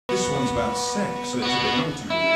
This one's about sex, so it's a bit naughty, really.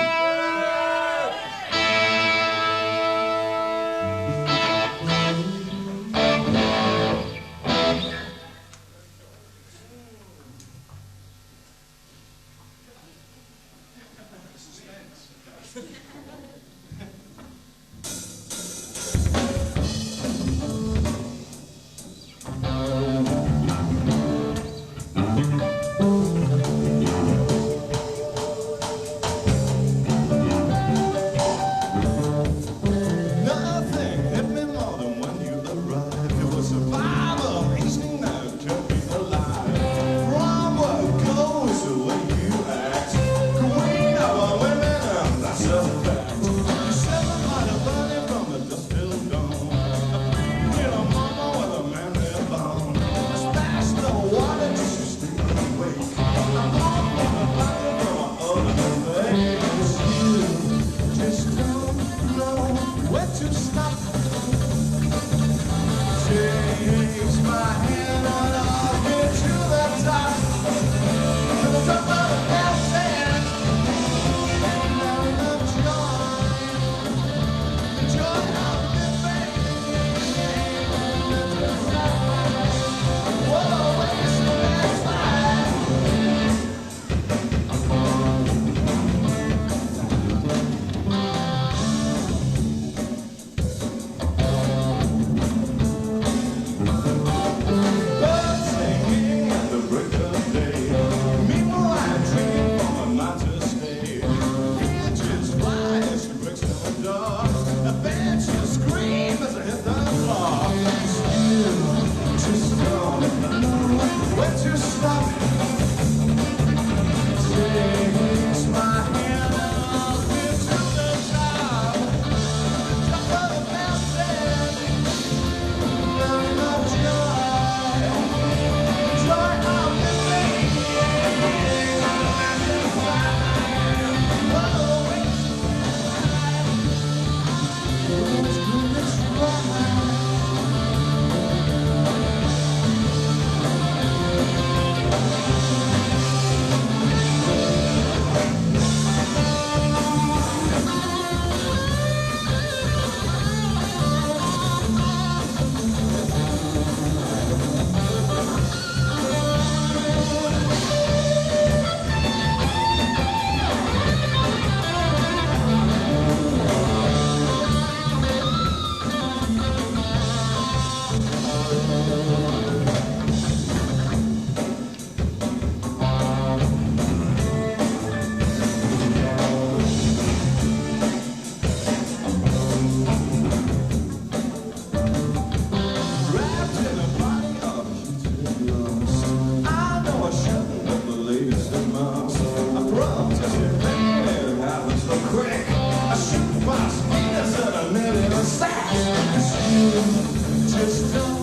Just don't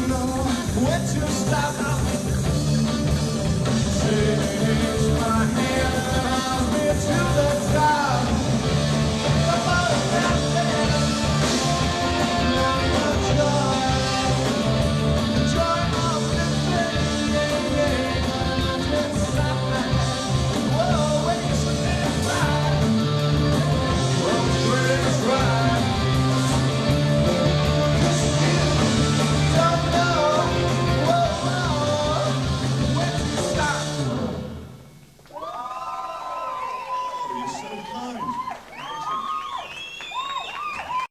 know when to stop. Change my hand and I'll be to the top. About that man, the joy of living, can't stop that. Whoa, waste of time. Well, it's right. You're so kind.